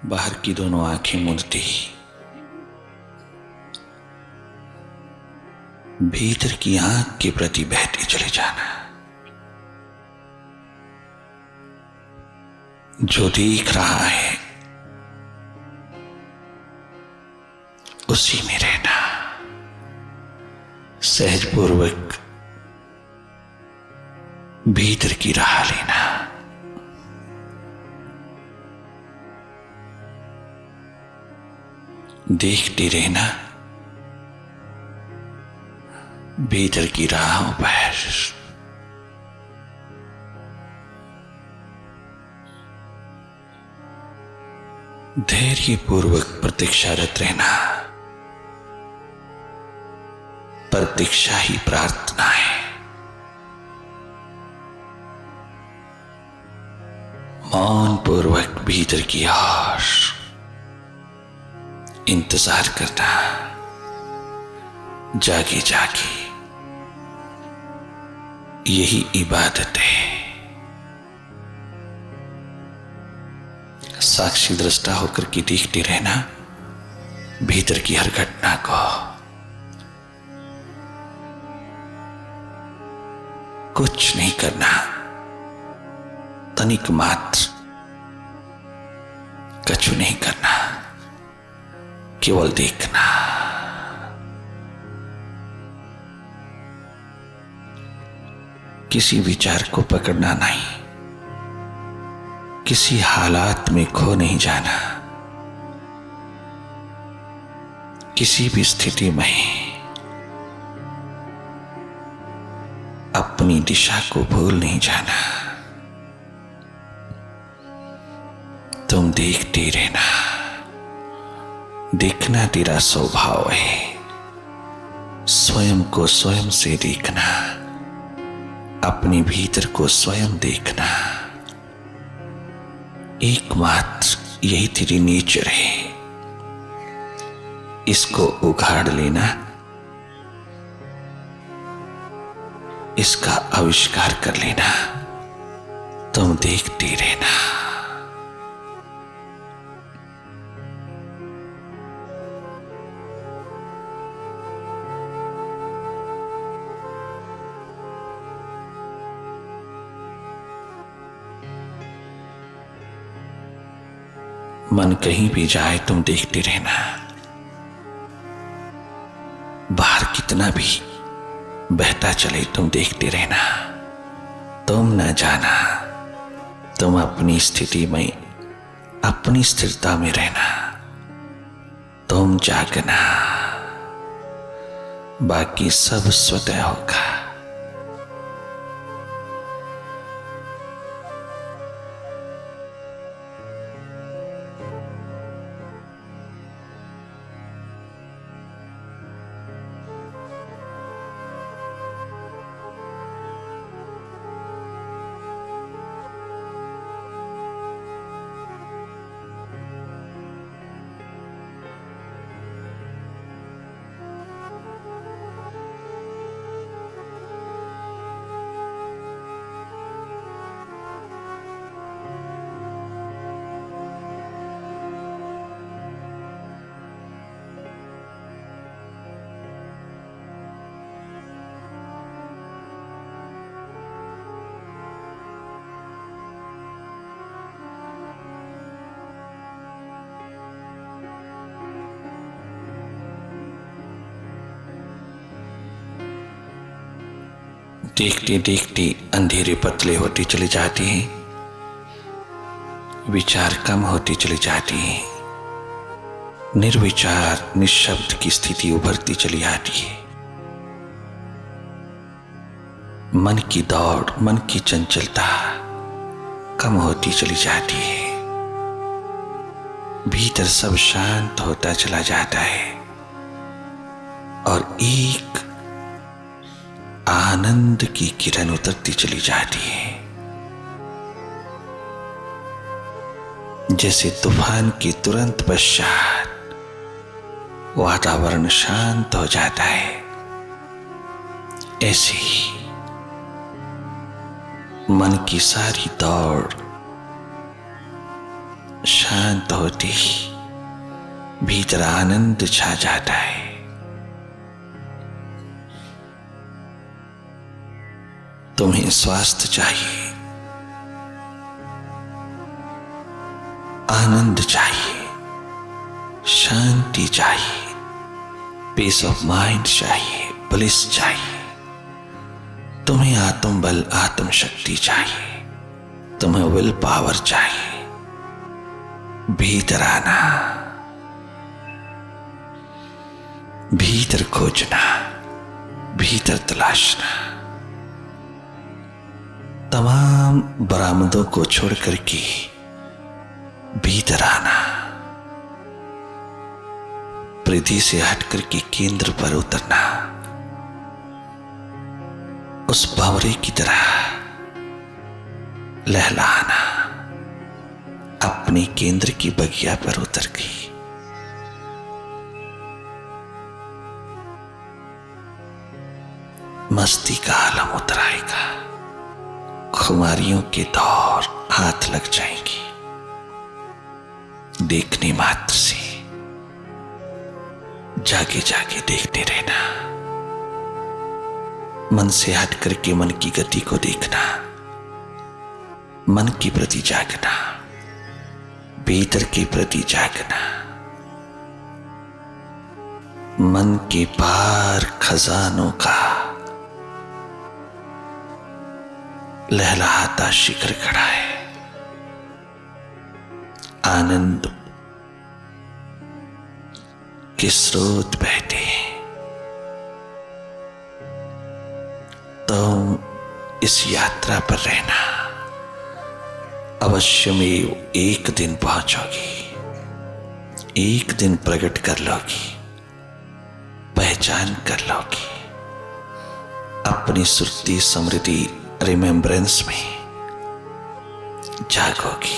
बाहर की दोनों आंखें मूंदते ही भीतर की आंख के प्रति बहते चले जाना। जो देख रहा है उसी में रहना। सहजपूर्वक भीतर की राह लेना। देखते रहना भीतर की राहों पर। धैर्यपूर्वक प्रतीक्षारत रहना। प्रतीक्षा ही प्रार्थना है। मौन पूर्वक भीतर की ओर इंतजार करना। जागे जागे यही इबादत है। साक्षी दृष्टा होकर के देखते रहना भीतर की हर घटना को। कुछ नहीं करना, तनिक मात्र कछु नहीं करना, केवल देखना। किसी विचार को पकड़ना नहीं, किसी हालात में खो नहीं जाना, किसी भी स्थिति में अपनी दिशा को भूल नहीं जाना। तुम देखते रहना। देखना तेरा स्वभाव है। स्वयं को स्वयं से देखना, अपने भीतर को स्वयं देखना। एकमात्र यही तेरी नेचर है। इसको उघाड़ लेना, इसका आविष्कार कर लेना। तुम देखते रहना। मन कहीं भी जाए तुम देखते रहना। बाहर कितना भी बहता चले तुम देखते रहना। तुम न जाना, तुम अपनी स्थिति में, अपनी स्थिरता में रहना। तुम जागना, बाकी सब स्वतः होगा। देखते देखते अंधेरे पतले होते चले जाते हैं। विचार कम होती चली जाती है। निर्विचार निशब्द की स्थिति उभरती चली आती है। मन की दौड़, मन की चंचलता कम होती चली जाती है। भीतर सब शांत होता चला जाता है और एक आनंद की किरण उतरती चली जाती है। जैसे तूफान के तुरंत पश्चात वातावरण शांत हो जाता है, ऐसे ही मन की सारी दौड़ शांत होती भीतर आनंद छा जाता है। तुम्हें स्वास्थ्य चाहिए, आनंद चाहिए, शांति चाहिए, पीस ऑफ माइंड चाहिए, ब्लिस चाहिए। तुम्हें आत्मबल, आत्मशक्ति चाहिए, तुम्हें विल पावर चाहिए। भीतर आना, भीतर खोजना, भीतर तलाशना, तमाम बरामदों को छोड़कर के भीतर आना, परिधि से हटकर के केंद्र पर उतरना, उस भंवरे की तरह लहलाना, अपने केंद्र की बगिया पर उतर गई। मस्ती का आलम उतर आएगा, खुमारियों के दौर हाथ लग जाएंगी। देखने मात्र से जागे जागे देखते रहना, मन से हट करके मन की गति को देखना, मन के प्रति जागना, भीतर के प्रति जागना, मन के पार खजानों का लहलहाता शिखर खड़ा है। आनंद के स्रोत बहते हैं। तुम इस यात्रा पर रहना, अवश्य में एक दिन पहुंचोगी, एक दिन प्रकट कर लोगी, पहचान कर लोगी, अपनी सुरती समृद्धि रिमेम्बरेंस में जागोगी।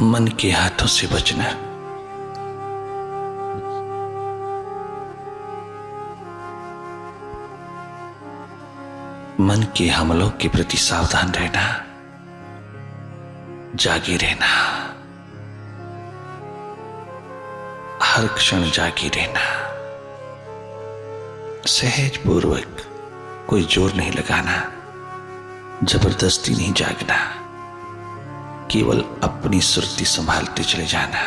मन के हाथों से बचना, मन के हमलों के प्रति सावधान रहना, जागे रहना, हर क्षण जागे रहना, सहज पूर्वक, कोई जोर नहीं लगाना, जबरदस्ती नहीं जागना, केवल अपनी सुरती संभालते चले जाना,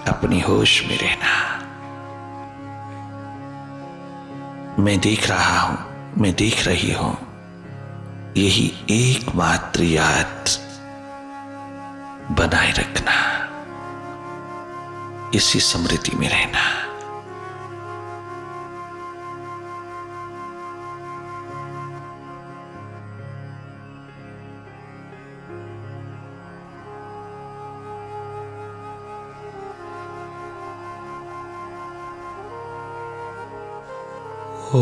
अपनी होश में रहना। मैं देख रहा हूं, मैं देख रही हूं, यही एकमात्र याद बनाए रखना, इसी स्मृति में रहना। ओ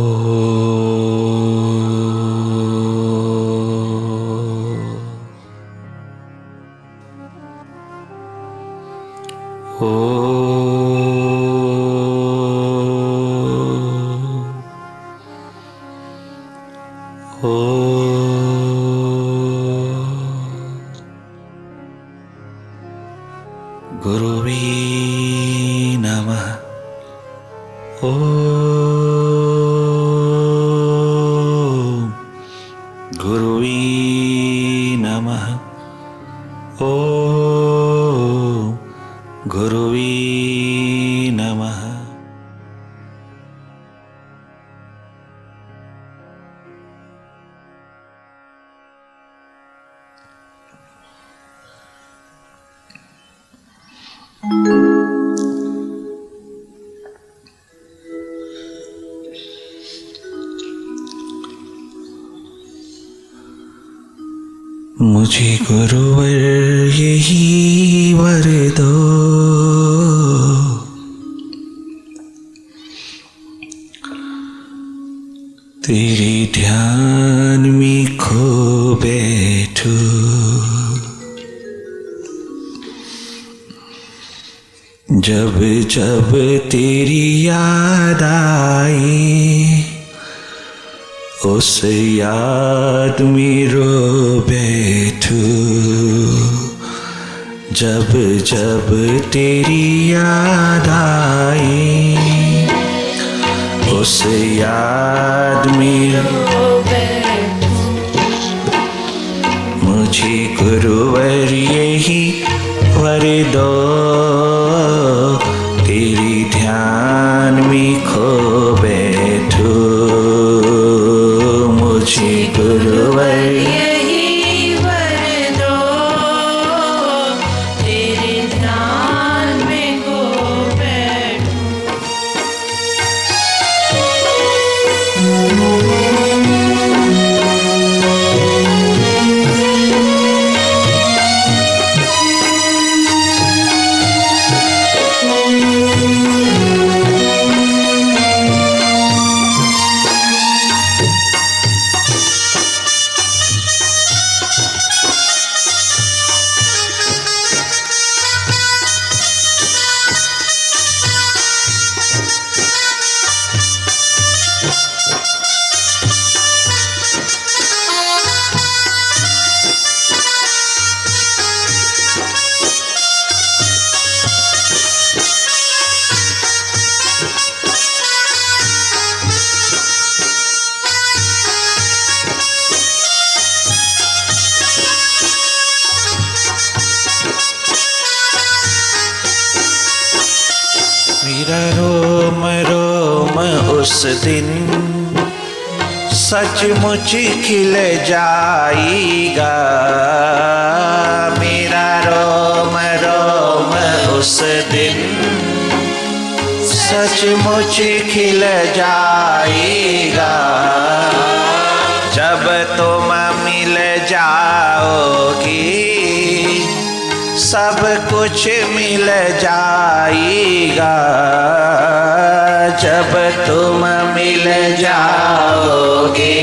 गुरुवे नमः। गुरुवे नमः। ओम गुरुवे नमः। मुझे गुरुवर यही वर दो, तेरे ध्यान में खो बैठूं। जब जब तेरी याद आए, उस याद में रो बैठूं। जब जब तेरी याद आए, उस याद में रो बैठूं। मुझे गुरुवर यही वर दो, तेरे ध्यान में खो बैठूं। मुझे गुरुवर यही वर दो, तेरे ध्यान में खो बैठूं। मेरा रोम रोम उस दिन सचमुच खिल जाएगा। मेरा रोम रोम उस दिन सचमुच खिल जाएगा। जब तुम मिल जाओगी, सब कुछ मिल जाएगा। जब तुम मिल जाओगे,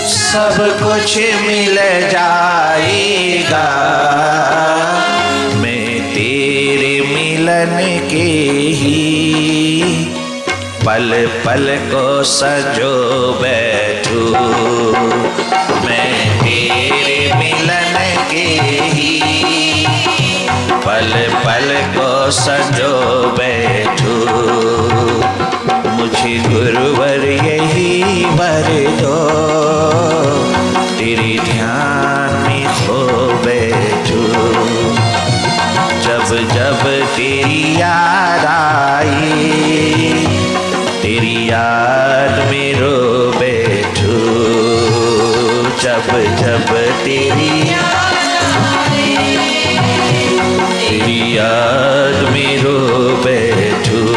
सब कुछ मिल जाएगा। मैं तेरे मिलन के ही पल पल को सजो बैठूं। मैं तेरे मिलन के ही पल पल को सजो बैठूं। मुझे गुरुवर यही वर दो, तेरे ध्यान में खो बैठूं। जब जब तेरी याद आई, तेरी याद में रो बैठूं। जब जब तेरी याद में रो बैठूं।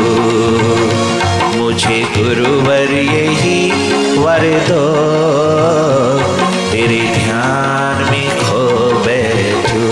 मुझे गुरुवर यही वर दो, तेरे ध्यान में खो बैठूं।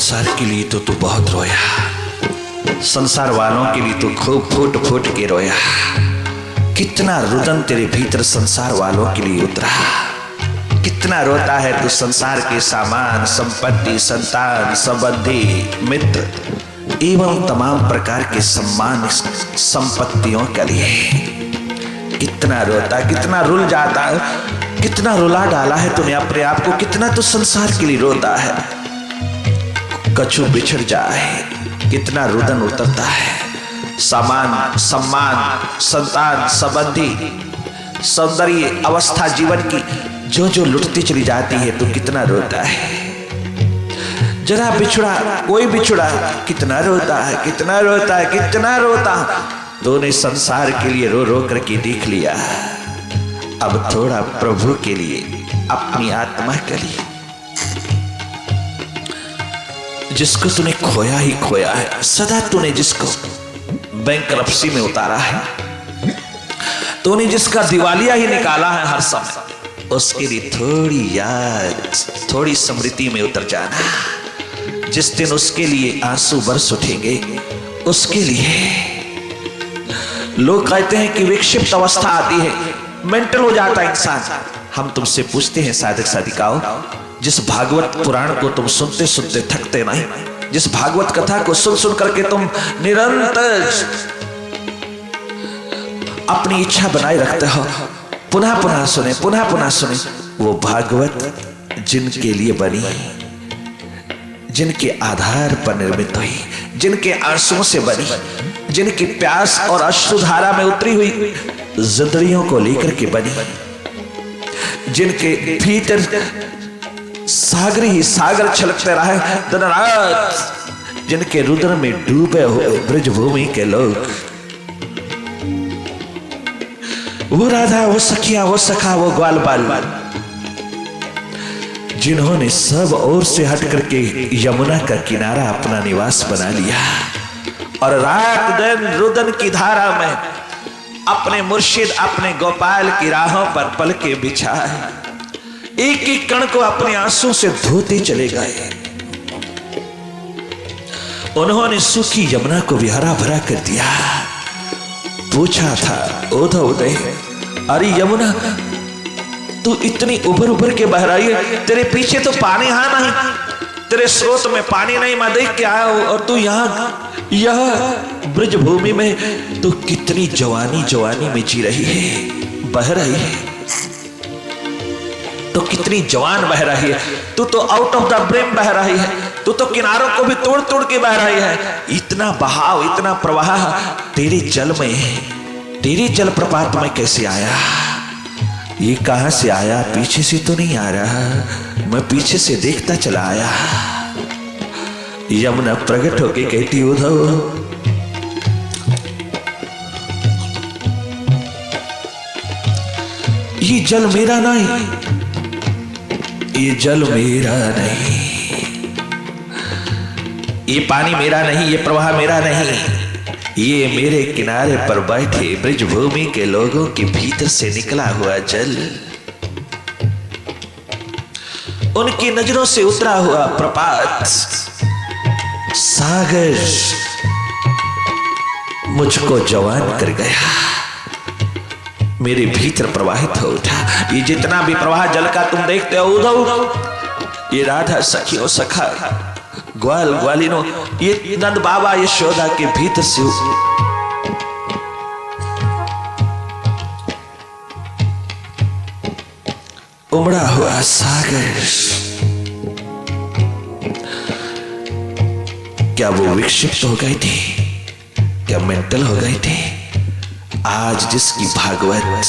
संसार के लिए तो तू बहुत रोया, संसार वालों के लिए तो खूब फूट फूट के रोया। कितना रुदन तेरे भीतर संसार वालों के लिए उतरा। कितना रोता है तू संसार के सामान, संपत्ति, संतान, संबंधी, मित्र एवं तमाम प्रकार के सम्मान संपत्तियों के लिए। कितना रोता, कितना रुल जाता है, कितना रुला डाला है तूने अपने आप को। कितना तो संसार के लिए रोता है। कछु बिछड़ जाए कितना रुदन उतरता है। सामान, सम्मान, संतान, संबंधी, सौंदर्य अवस्था जीवन की जो जो लुटती चली जाती है तो कितना रोता है। जरा बिछड़ा, कोई बिछड़ा, कितना रोता है, कितना रोता है, कितना रोता। तूने संसार के लिए रो रो करके देख लिया। अब थोड़ा प्रभु के लिए, अपनी आत्मा के लिए, जिसको तूने खोया ही खोया है। सदा तूने जिसको बैंकरप्सी में उतारा है, तूने जिसका दिवालिया ही निकाला है हर समय, उसके लिए थोड़ी याद, थोड़ी स्मृति में उतर जाना। जिस दिन उसके लिए आंसू बरस उठेंगे, उसके लिए लोग कहते हैं कि विक्षिप्त अवस्था आती है, मेंटल हो जाता है इंसान। हम तुमसे पूछते हैं साधक साधिकाओं, जिस भागवत पुराण को तुम सुनते सुनते थकते नहीं, जिस भागवत कथा को सुन सुन करके तुम निरंतर अपनी इच्छा बनाए रखते हो, पुनः पुनः सुने, पुनः पुनः सुने, वो भागवत जिनके लिए बनी, जिनके आधार पर निर्मित हुई, जिनके आंसुओं से बनी, जिनकी प्यास और अश्रुधारा में उतरी हुई जिंदड़ियों को लेकर के बनी, जिनके भीतर सागर ही सागर छलकते रहे दिन रात, जिनके रुद्र में डूबे हुए ब्रजभूमि के लोग, वो राधा, वो सखिया, वो सखा, वो ग्वाल बाल, जिन्होंने सब ओर से हट करके यमुना का किनारा अपना निवास बना लिया और रात दिन रुदन की धारा में अपने मुर्शिद, अपने गोपाल की राहों पर पलके बिछाए, एक एक कण को अपने आंसू से धोते चले गए। उन्होंने सूखी यमुना को भी हरा भरा कर दिया। पूछा था उधो उदय, अरे यमुना तू इतनी उभर उभर के बह रही है, तेरे पीछे तो पानी है नहीं, तेरे स्रोत में पानी नहीं, मैं देख के आया हूं, और तू यहाँ यह ब्रजभूमि में तू कितनी जवानी जवानी में जी रही है, बह रही है, तो कितनी जवान बह रही है, तू तो आउट ऑफ द ब्रिम बह रही है, तू तो किनारों को भी तोड़ तोड़ के बह रही है। इतना बहाव, इतना प्रवाह तेरे जल में, तेरे जल प्रपात में कैसे आया? ये कहां से आया? पीछे से तो नहीं आ रहा, मैं पीछे से देखता चला आया। यमुना प्रकट होके कहती, उद्धव ये जल मेरा नहीं, ये जल मेरा नहीं, ये पानी मेरा नहीं, ये प्रवाह मेरा नहीं, ये मेरे किनारे पर बैठे ब्रजभूमि के लोगों के भीतर से निकला हुआ जल, उनकी नजरों से उतरा हुआ प्रपात, सागर मुझको जवान कर गया, मेरे भीतर प्रवाहित हो उठा। ये जितना भी प्रवाह जल का तुम देखते हो उद्धव, ये राधा सखियों, सखा, ग्वाल ग्वालिनों, ये नंद बाबा यशोदा के भीतर से उमड़ा हुआ सागर, क्या वो विक्षिप्त हो गए थे? क्या मेंटल हो गए थे? आज जिसकी भागवत,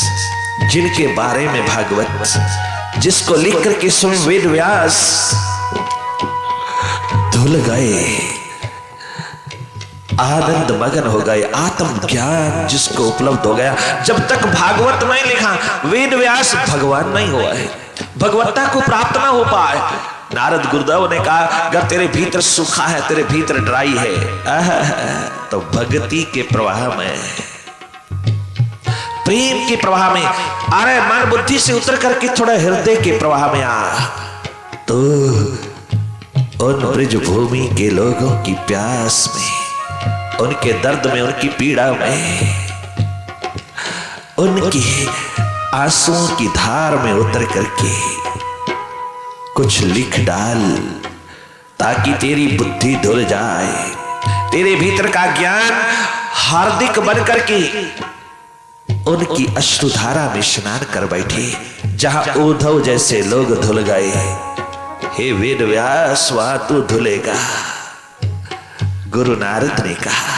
जिनके बारे में भागवत, जिसको लिख करके स्वयं वेद व्यास धुल गए, आनंद मगन हो गए, आत्म ज्ञान जिसको उपलब्ध हो गया। जब तक भागवत नहीं लिखा, वेद व्यास भगवान नहीं हुआ है, भगवत्ता को प्राप्त ना हो पाए। नारद गुरुदेव ने कहा, अगर तेरे भीतर सूखा है, तेरे भीतर ड्राई है, तो भक्ति के प्रवाह में, प्रेम के प्रवाह में, अरे मन बुद्धि से उतर करके थोड़ा हृदय के प्रवाह में आ, तो उन ब्रज भूमि के लोगों की प्यास में, उनके दर्द में, उनकी पीड़ा में, उनकी आंसुओं की धार में उतर करके कुछ लिख डाल, ताकि तेरी बुद्धि धुल जाए, तेरे भीतर का ज्ञान हार्दिक बन करके उनकी अश्रुधारा में स्नान कर बैठे, जहां उद्धव जैसे लोग धुल गए। हे वेद व्यास, वहां तू धुलेगा। गुरु नारद ने कहा,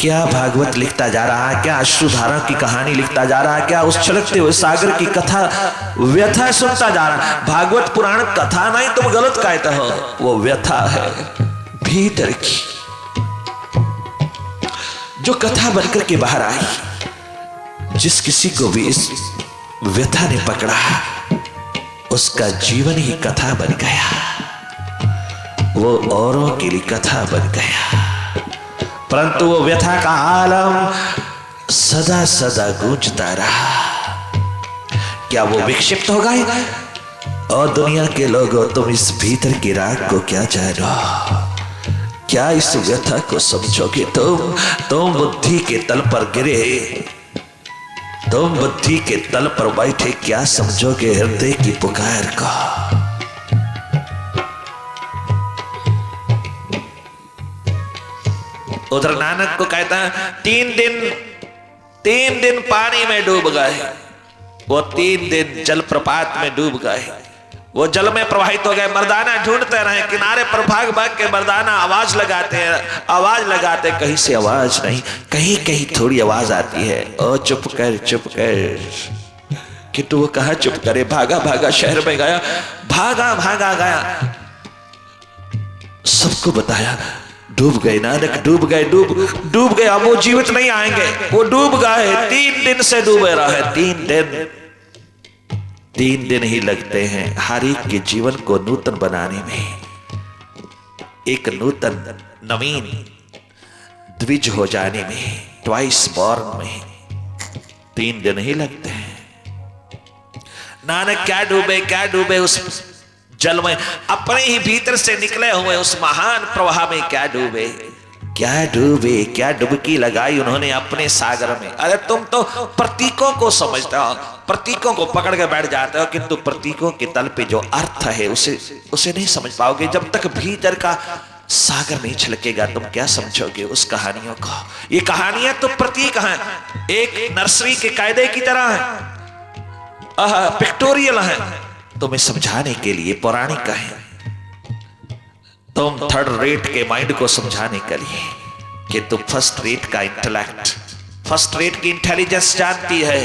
क्या भागवत लिखता जा रहा है, क्या अश्रुधारा की कहानी लिखता जा रहा है, क्या उस छलकते हुए सागर की कथा व्यथा सुनता जा रहा है। भागवत पुराण कथा नहीं, तुम गलत कहते हो, वो व्यथा है भीतर की, जो कथा बनकर के बाहर आई। जिस किसी को भी इस व्यथा ने पकड़ा, उसका जीवन ही कथा बन गया, वो औरों के लिए कथा बन गया। परंतु वो व्यथा का आलम सदा सदा गूंजता रहा। क्या वो विक्षिप्त हो गए? और दुनिया के लोगों, तुम इस भीतर की राग को क्या जानो, क्या इस व्यथा को समझोगे? तुम बुद्धि के तल पर गिरे, तुम बुद्धि के तल पर बैठे, क्या समझोगे हृदय की पुकार को? उधर नानक को कहता है, 3 दिन पानी में डूब गए, वो 3 दिन जल प्रपात में डूब गए, वो जल में प्रवाहित हो गए। मर्दाना ढूंढते रहे, किनारे पर भाग भाग के मर्दाना आवाज लगाते हैं, आवाज लगाते, कहीं से आवाज नहीं, कहीं कहीं थोड़ी आवाज आती है, ओ चुप कर, चुप कर। किंतु वो कहा चुप करे, भागा भागा शहर में गया, भागा भागा गया, सबको बताया, डूब गए नानक, डूब गए, डूब गए, अब वो जीवित नहीं आएंगे, वो डूब गए। 3 दिन से डूबे रहे, 3 दिन ही लगते हैं हर एक के जीवन को नूतन बनाने में, एक नूतन नवीन द्विज हो जाने में, ट्वाइस बॉर्न में 3 दिन ही लगते हैं। नानक क्या डूबे उस जल में, अपने ही भीतर से निकले हुए उस महान प्रवाह में क्या डूबे, क्या डुबकी लगाई उन्होंने अपने सागर में। अरे तुम तो प्रतीकों को समझते हो, प्रतीकों को पकड़ के बैठ जाते हो, किंतु प्रतीकों के तल पे जो अर्थ है उसे नहीं समझ पाओगे। जब तक भीतर का सागर नहीं छलकेगा, तुम क्या समझोगे उस कहानियों को? ये कहानियां तो प्रतीक हैं, एक नर्सरी के कायदे की तरह है, पिक्टोरियल है, तुम्हें समझाने के लिए पौराणिक है। तुम 3rd रेट के माइंड को समझाने के लिए कि तुम 1st रेट का इंटेलेक्ट, 1st रेट की इंटेलिजेंस जानती है,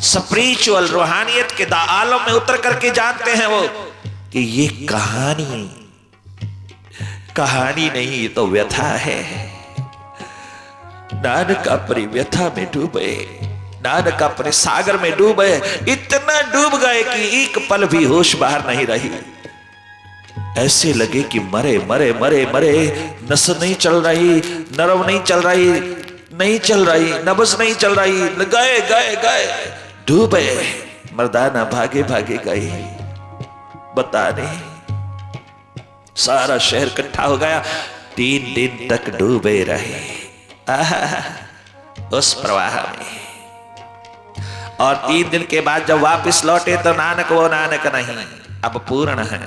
स्पिरिचुअल रूहानियत के आलम में उतर करके जानते हैं वो कि ये कहानी नहीं, ये तो व्यथा है। नानक अपनी व्यथा में डूबे, नानक अपने सागर में डूबे, इतना डूब गए कि एक पल भी होश बाहर नहीं रही। ऐसे लगे कि मरे, नस नहीं चल रही, नरव नहीं चल रही, नब्ज नहीं चल रही, गए डूबे। मर्दाना भागे गए, बताने सारा शहर इकट्ठा हो गया। 3 दिन तक डूबे रहे उस प्रवाह में, और 3 दिन के बाद जब वापस लौटे तो नानक वो नानक नहीं, अब पूर्ण है।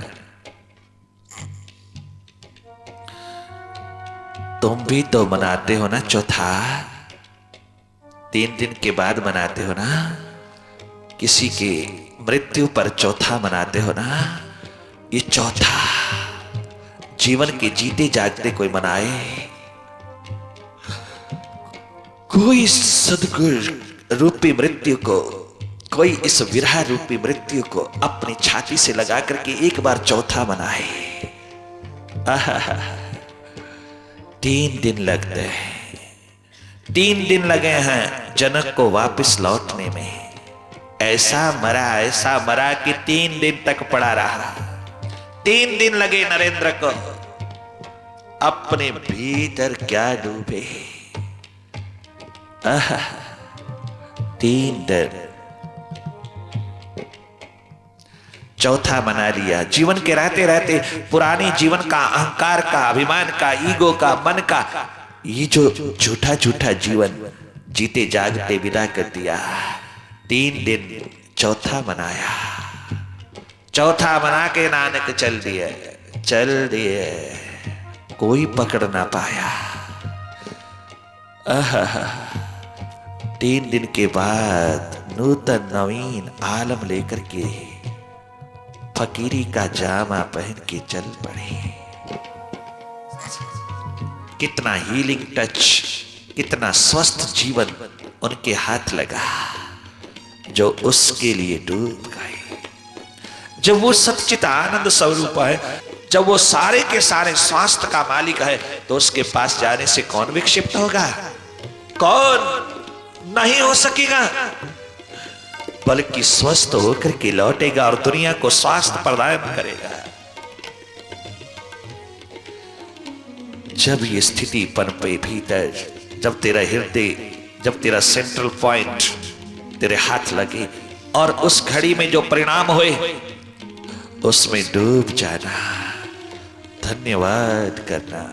तुम भी तो मनाते हो ना चौथा, 3 दिन के बाद मनाते हो ना, किसी के मृत्यु पर चौथा मनाते हो ना। ये चौथा जीवन के जीते जागते कोई मनाए, कोई सदगुरु रूपी मृत्यु को, कोई इस विरह रूपी मृत्यु को अपनी छाती से लगा करके एक बार चौथा मनाए। 3 दिन लगते हैं, 3 दिन लगे हैं जनक को वापस लौटने में। ऐसा मरा कि 3 दिन तक पड़ा रहा। 3 दिन लगे नरेंद्र को, अपने भीतर क्या डूबे। 3 दिन, चौथा मना लिया। जीवन के रहते रहते पुराने जीवन का, अहंकार का, अभिमान का, ईगो का, मन का, ये जो झूठा झूठा जीवन जीते जागते विदा कर दिया। 3 दिन चौथा मनाया। चौथा मना के नानक चल दिए, कोई पकड़ ना पाया। 3 दिन के बाद नूतन नवीन आलम लेकर के फकीरी का जामा पहन के चल पड़े। कितना हीलिंग टच, कितना स्वस्थ जीवन उनके हाथ लगा, जो उसके लिए डूब गए। जब वो सच्चित आनंद स्वरूप है, जब वो सारे के सारे स्वास्थ्य का मालिक है, तो उसके पास जाने से कौन विक्षिप्त होगा? कौन नहीं हो सकेगा, बल्कि स्वस्थ होकर के लौटेगा और दुनिया को स्वास्थ्य प्रदान करेगा। जब ये स्थिति पनपे भीतर, जब तेरा हृदय, जब तेरा सेंट्रल पॉइंट तेरे हाथ लगे और उस घड़ी में जो परिणाम हुए उसमें डूब जाना, धन्यवाद करना,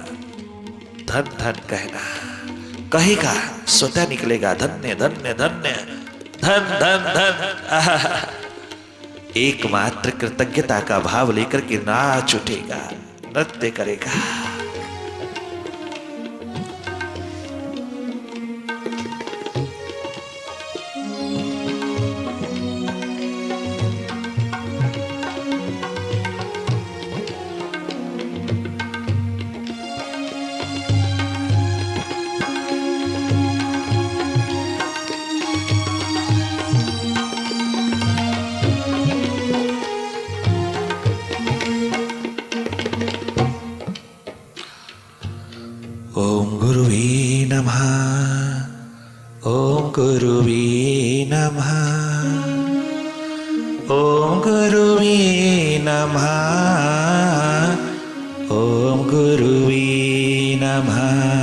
धन धन कहना, कहेगा स्वतः निकलेगा धन्य धन्य धन्य, धन धन धन। एकमात्र कृतज्ञता का भाव लेकर के नाच उठेगा, नृत्य करेगा। ओम गुरुवे नमः, ओम गुरुवे नमः, ओम गुरुवे नमः, ओम गुरुवे नमः।